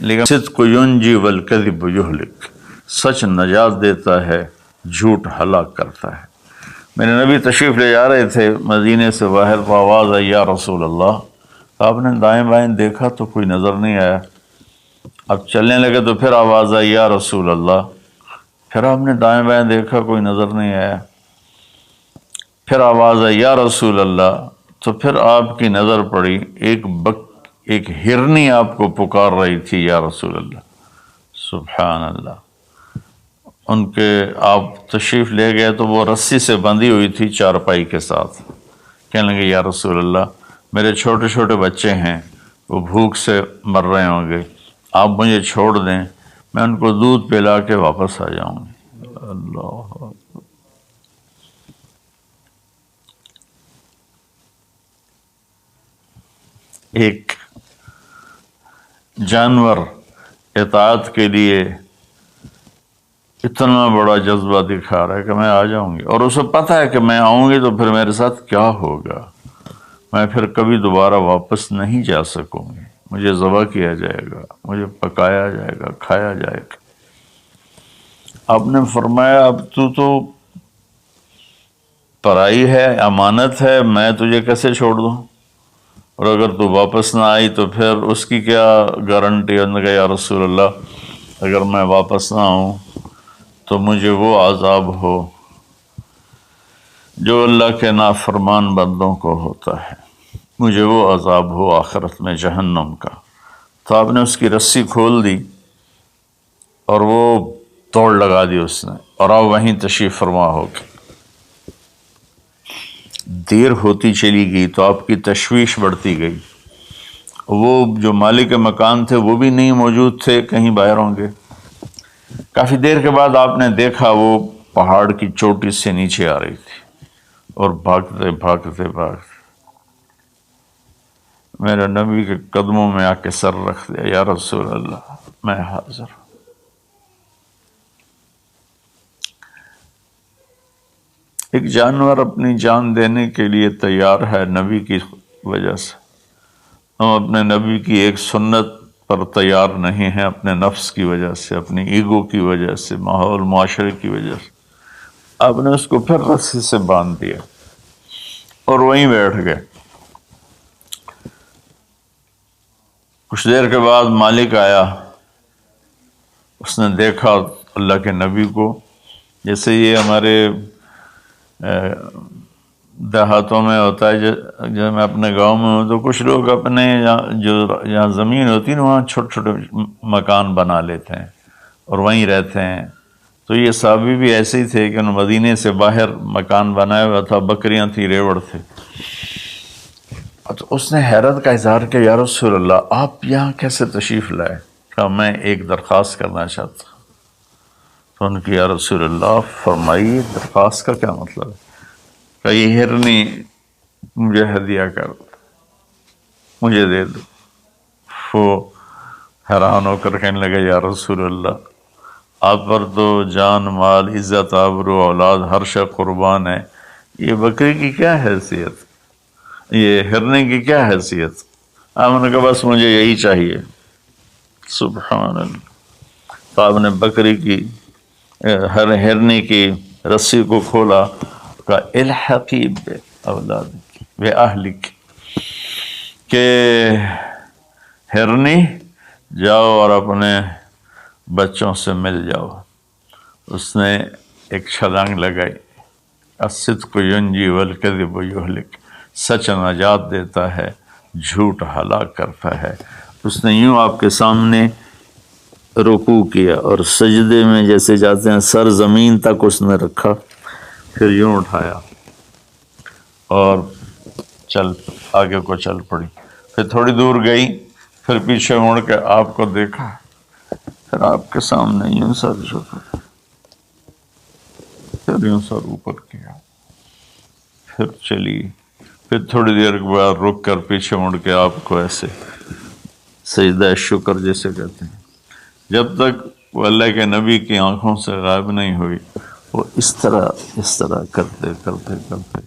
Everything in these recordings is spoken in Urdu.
لیکن صدق ینجی والکذب یہلک، سچ نجات دیتا ہے، جھوٹ ہلاک کرتا ہے۔ میرے نبی تشریف لے جا رہے تھے مدینے سے باہر، تو آواز آئی یا رسول اللہ۔ آپ نے دائیں بائیں دیکھا تو کوئی نظر نہیں آیا۔ اب چلنے لگے تو پھر آواز آئی یا رسول اللہ۔ پھر آپ نے دائیں بائیں دیکھا، کوئی نظر نہیں آیا۔ پھر آواز آئی یا رسول اللہ، تو پھر آپ کی نظر پڑی، ایک ہرنی آپ کو پکار رہی تھی یا رسول اللہ۔ سبحان اللہ۔ ان کے آپ تشریف لے گئے تو وہ رسی سے بندھی ہوئی تھی چارپائی کے ساتھ۔ کہنے لگے یا رسول اللہ، میرے چھوٹے چھوٹے بچے ہیں، وہ بھوک سے مر رہے ہوں گے، آپ مجھے چھوڑ دیں، میں ان کو دودھ پلا کے واپس آ جاؤں گی۔ اللہ، ایک جانور اطاعت کے لیے اتنا بڑا جذبہ دکھا رہا ہے کہ میں آ جاؤں گی، اور اسے پتہ ہے کہ میں آؤں گی تو پھر میرے ساتھ کیا ہوگا، میں پھر کبھی دوبارہ واپس نہیں جا سکوں گی، مجھے ذبح کیا جائے گا، مجھے پکایا جائے گا، کھایا جائے گا۔ آپ نے فرمایا اب تو پرائی ہے، امانت ہے، میں تجھے کیسے چھوڑ دوں، اور اگر تو واپس نہ آئی تو پھر اس کی کیا گارنٹی؟ انہوں نے کہا یا رسول اللہ، اگر میں واپس نہ آؤں تو مجھے وہ عذاب ہو جو اللہ کے نافرمان بندوں کو ہوتا ہے، مجھے وہ عذاب ہو آخرت میں جہنم کا۔ تو آپ نے اس کی رسی کھول دی اور وہ توڑ لگا دی اس نے، اور آپ وہیں تشریف فرما ہو گئے۔ دیر ہوتی چلی گئی تو آپ کی تشویش بڑھتی گئی۔ وہ جو مالک مکان تھے وہ بھی نہیں موجود تھے، کہیں باہر ہوں گے۔ کافی دیر کے بعد آپ نے دیکھا وہ پہاڑ کی چوٹی سے نیچے آ رہی تھی، اور بھاگتے بھاگتے بھاگتے میرے نبی کے قدموں میں آ کے سر رکھ دیا، یا رسول اللہ میں حاضر ہوں۔ ایک جانور اپنی جان دینے کے لیے تیار ہے نبی کی وجہ سے، ہم اپنے نبی کی ایک سنت پر تیار نہیں ہیں، اپنے نفس کی وجہ سے، اپنی ایگو کی وجہ سے، ماحول معاشرے کی وجہ سے۔ آپ نے اس کو پھر رسی سے باندھ دیا اور وہیں بیٹھ گئے۔ کچھ دیر کے بعد مالک آیا، اس نے دیکھا اللہ کے نبی کو، جیسے یہ ہمارے دیہاتوں میں ہوتا ہے، جب میں اپنے گاؤں میں ہوں تو کچھ لوگ اپنے جہاں زمین ہوتی ہے نا وہاں چھوٹے چھوٹے مکان بنا لیتے ہیں اور وہیں رہتے ہیں۔ تو یہ صحابی بھی ایسے ہی تھے کہ انہوں نے مدینے سے باہر مکان بنایا ہوا تھا، بکریاں تھیں، ریوڑ تھے۔ تو اس نے حیرت کا اظہار کیا، یا رسول اللہ آپ یہاں کیسے تشریف لائے؟ کہا میں ایک درخواست کرنا چاہتا ہوں۔ تو ان کی یا رسول اللہ فرمائیے، درخواست کا کیا مطلب ہے؟ کہ یہ ہرنی مجھے ہدیہ کر دو، مجھے دے دو۔ وہ حیران ہو کر کہنے لگے یا رسول اللہ آپ پر تو جان مال عزت آبرو اولاد ہر شے قربان ہے، یہ بکری کی کیا حیثیت، یہ ہرنے کی کیا حیثیت؟ آپ نے کہا بس مجھے یہی چاہیے۔ سبحان اللہ۔ تو آپ نے بکری کی ہرنے کی رسی کو کھولا، کہا الحقی باولادک باہلک، کہ ہرنی جاؤ اور اپنے بچوں سے مل جاؤ۔ اس نے ایک چھلانگ لگائی، الصدق ینجی والکذب یہلک، سچ نجات دیتا ہے، جھوٹ ہلاک کرتا ہے۔ اس نے یوں آپ کے سامنے رکوع کیا اور سجدے میں جیسے جاتے ہیں سر زمین تک اس نے رکھا، پھر یوں اٹھایا اور آگے کو چل پڑی۔ پھر تھوڑی دور گئی، پھر پیچھے مڑ کے آپ کو دیکھا، پھر آپ کے سامنے یوں سر جھکا، پھر یوں سر اوپر کیا، پھر چلی، پھر تھوڑی دیر کے بعد رک کر پیچھے مڑ کے آپ کو ایسے سجدہ شکر جیسے کہتے ہیں، جب تک وہ اللہ کے نبی کی آنکھوں سے غائب نہیں ہوئی، وہ اس طرح کرتے کرتے کرتے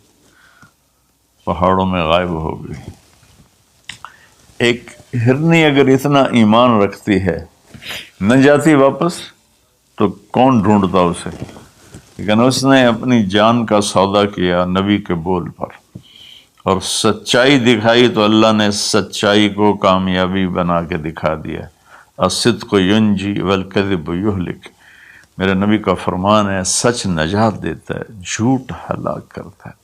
پہاڑوں میں غائب ہو گئی۔ ایک ہرنی اگر اتنا ایمان رکھتی ہے نہ جاتی واپس تو کون ڈھونڈتا اسے؟ لیکن اس نے اپنی جان کا سودا کیا نبی کے بول پر اور سچائی دکھائی، تو اللہ نے سچائی کو کامیابی بنا کے دکھا دیا۔ الصدق ینجی والکذب یہلک، میرے نبی کا فرمان ہے سچ نجات دیتا ہے، جھوٹ ہلاک کرتا ہے۔